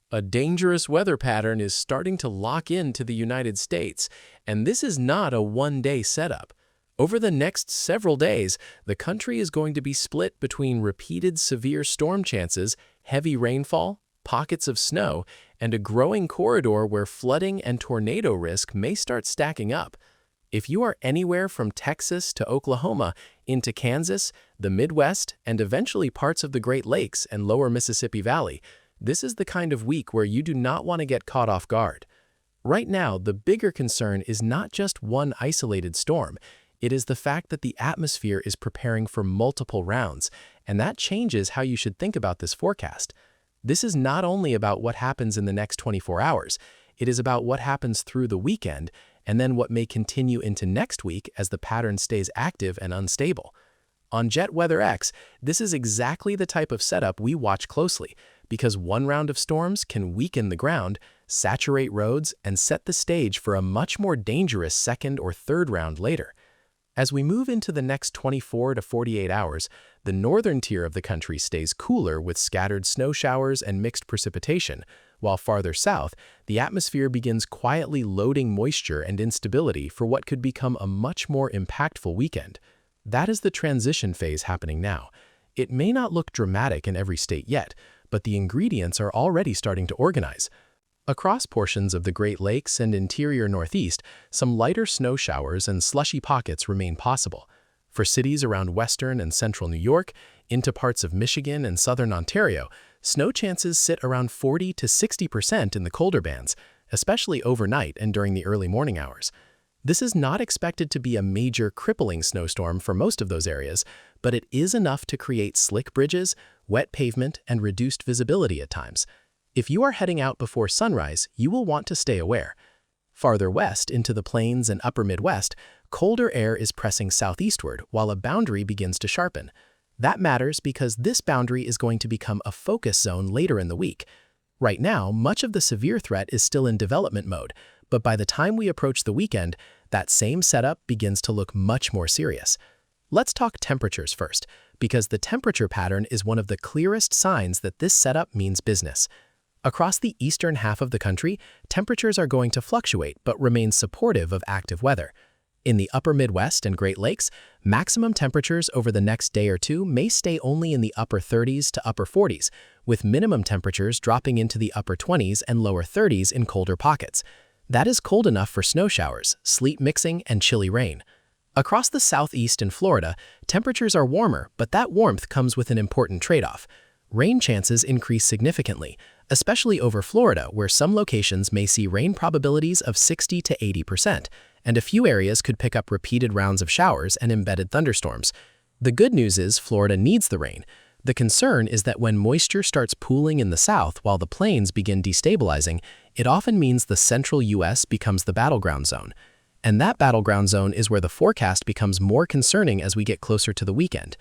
A dangerous weather pattern is starting to lock into the United States, and this is not a one-day setup. Over the next several days, the country is going to be split between repeated severe storm chances, heavy rainfall, pockets of snow, and a growing corridor where flooding and tornado risk may start stacking up. If you are anywhere from Texas to Oklahoma into Kansas, the Midwest, and eventually parts of the Great Lakes and lower Mississippi Valley, this is the kind of week where you do not want to get caught off guard. Right now, the bigger concern is not just one isolated storm. It is the fact that the atmosphere is preparing for multiple rounds, and that changes how you should think about this forecast. This is not only about what happens in the next 24 hours, it is about what happens through the weekend, and then what may continue into next week as the pattern stays active and unstable. On Jet Weather X, this is exactly the type of setup we watch closely, because one round of storms can weaken the ground, saturate roads, and set the stage for a much more dangerous second or third round later. As we move into the next 24 to 48 hours, the northern tier of the country stays cooler with scattered snow showers and mixed precipitation, while farther south, the atmosphere begins quietly loading moisture and instability for what could become a much more impactful weekend. That is the transition phase happening now. It may not look dramatic in every state yet, but the ingredients are already starting to organize. Across portions of the Great Lakes and interior Northeast, some lighter snow showers and slushy pockets remain possible. For cities around western and central New York, into parts of Michigan and southern Ontario, snow chances sit around 40 to 60% in the colder bands, especially overnight and during the early morning hours. This is not expected to be a major crippling snowstorm for most of those areas, but it is enough to create slick bridges, wet pavement, and reduced visibility at times. If you are heading out before sunrise, you will want to stay aware. Farther west into the plains and upper Midwest, colder air is pressing southeastward while a boundary begins to sharpen. That matters because this boundary is going to become a focus zone later in the week. Right now, much of the severe threat is still in development mode, but by the time we approach the weekend, that same setup begins to look much more serious. Let's talk temperatures first, because the temperature pattern is one of the clearest signs that this setup means business. Across the eastern half of the country, temperatures are going to fluctuate but remain supportive of active weather. In the upper Midwest and Great Lakes, maximum temperatures over the next day or two may stay only in the upper 30s to upper 40s, with minimum temperatures dropping into the upper 20s and lower 30s in colder pockets. That is cold enough for snow showers, sleet mixing, and chilly rain. Across the southeast and Florida, temperatures are warmer, but that warmth comes with an important trade-off. Rain chances increase significantly, especially over Florida, where some locations may see rain probabilities of 60 to 80%, and a few areas could pick up repeated rounds of showers and embedded thunderstorms. The good news is Florida needs the rain. The concern is that when moisture starts pooling in the south while the plains begin destabilizing, it often means the central U.S. becomes the battleground zone. And that battleground zone is where the forecast becomes more concerning as we get closer to the weekend.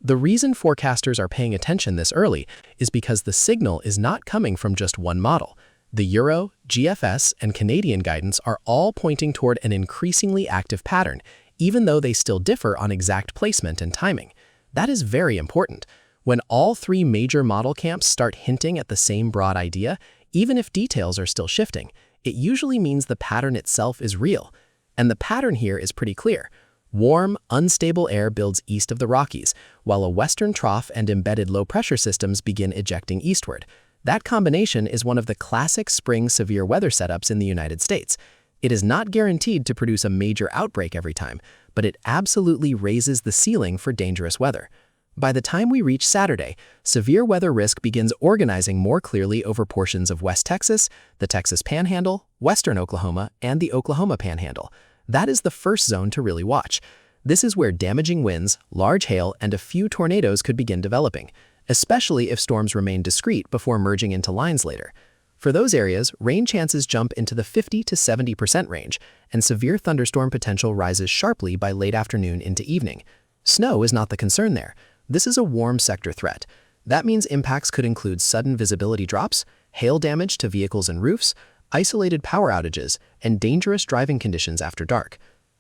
The reason forecasters are paying attention this early is because the signal is not coming from just one model. The Euro, GFS, and Canadian guidance are all pointing toward an increasingly active pattern, even though they still differ on exact placement and timing. That is very important. When all three major model camps start hinting at the same broad idea, even if details are still shifting, it usually means the pattern itself is real. And the pattern here is pretty clear. Warm, unstable air builds east of the Rockies, while a western trough and embedded low-pressure systems begin ejecting eastward. That combination is one of the classic spring severe weather setups in the United States. It is not guaranteed to produce a major outbreak every time, but it absolutely raises the ceiling for dangerous weather. By the time we reach Saturday, severe weather risk begins organizing more clearly over portions of West Texas, the Texas Panhandle, western Oklahoma, and the Oklahoma Panhandle. That is the first zone to really watch. This is where damaging winds, large hail, and a few tornadoes could begin developing, especially if storms remain discrete before merging into lines later. For those areas, rain chances jump into the 50 to 70% range, and severe thunderstorm potential rises sharply by late afternoon into evening. Snow is not the concern there. This is a warm sector threat. That means impacts could include sudden visibility drops, hail damage to vehicles and roofs, isolated power outages, and dangerous driving conditions after dark.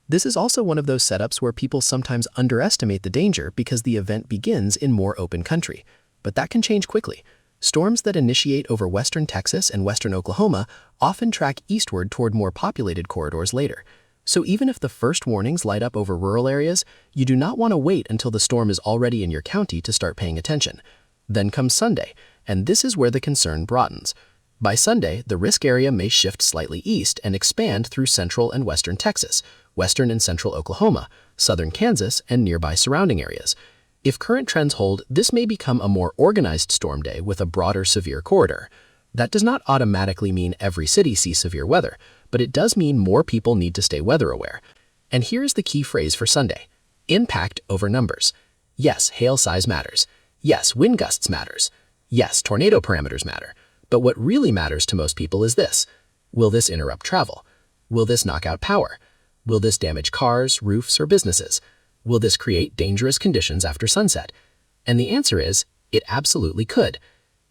This is also one of those setups where people sometimes underestimate the danger because the event begins in more open country. But that can change quickly. Storms that initiate over western Texas and western Oklahoma often track eastward toward more populated corridors later. So even if the first warnings light up over rural areas, you do not want to wait until the storm is already in your county to start paying attention. Then comes Sunday, and this is where the concern broadens. By Sunday, the risk area may shift slightly east and expand through central and western Texas, western and central Oklahoma, southern Kansas, and nearby surrounding areas. If current trends hold, this may become a more organized storm day with a broader severe corridor. That does not automatically mean every city sees severe weather, but it does mean more people need to stay weather aware. And here's the key phrase for Sunday: impact over numbers. Yes, hail size matters. Yes, wind gusts matters. Yes, tornado parameters matter. But what really matters to most people is this: will this interrupt travel? Will this knock out power? Will this damage cars, roofs, or businesses? Will this create dangerous conditions after sunset? And the answer is, it absolutely could.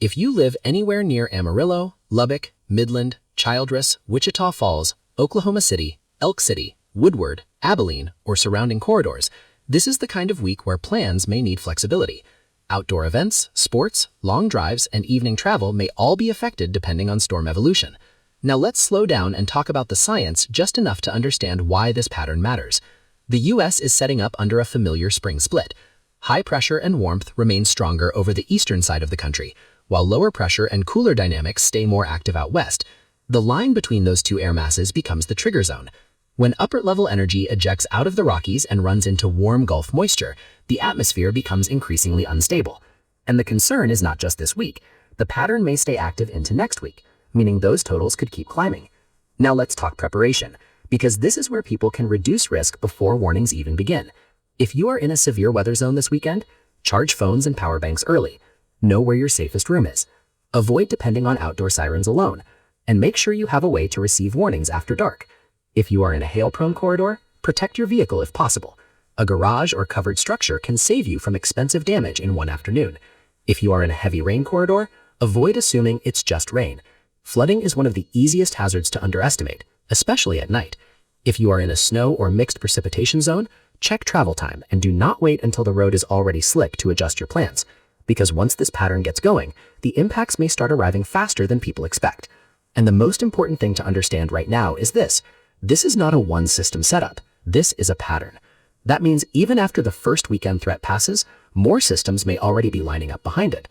If you live anywhere near Amarillo, Lubbock, Midland, Childress, Wichita Falls, Oklahoma City, Elk City, Woodward, Abilene, or surrounding corridors, this is the kind of week where plans may need flexibility. Outdoor events, sports, long drives, and evening travel may all be affected depending on storm evolution. Now let's slow down and talk about the science just enough to understand why this pattern matters. The U.S. is setting up under a familiar spring split. High pressure and warmth remain stronger over the eastern side of the country, while lower pressure and cooler dynamics stay more active out west. The line between those two air masses becomes the trigger zone. When upper-level energy ejects out of the Rockies and runs into warm Gulf moisture, the atmosphere becomes increasingly unstable. And the concern is not just this week. The pattern may stay active into next week, meaning those totals could keep climbing. Now let's talk preparation, because this is where people can reduce risk before warnings even begin. If you are in a severe weather zone this weekend, charge phones and power banks early. Know where your safest room is. Avoid depending on outdoor sirens alone, and make sure you have a way to receive warnings after dark. If you are in a hail-prone corridor, protect your vehicle if possible. A garage or covered structure can save you from expensive damage in one afternoon. If you are in a heavy rain corridor, avoid assuming it's just rain. Flooding is one of the easiest hazards to underestimate, especially at night. If you are in a snow or mixed precipitation zone, check travel time and do not wait until the road is already slick to adjust your plans. Because once this pattern gets going, the impacts may start arriving faster than people expect. And the most important thing to understand right now is this: this is not a one-system setup. This is a pattern. That means even after the first weekend threat passes, more systems may already be lining up behind it.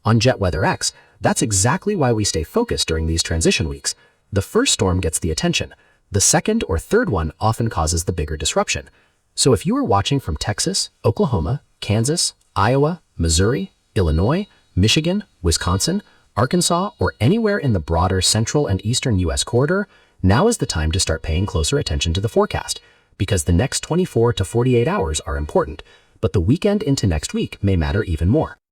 On Jet Weather X, that's exactly why we stay focused during these transition weeks. The first storm gets the attention. The second or third one often causes the bigger disruption. So if you are watching from Texas, Oklahoma, Kansas, Iowa, Missouri, Illinois, Michigan, Wisconsin, Arkansas, or anywhere in the broader central and eastern U.S. corridor, now is the time to start paying closer attention to the forecast, because the next 24 to 48 hours are important, but the weekend into next week may matter even more.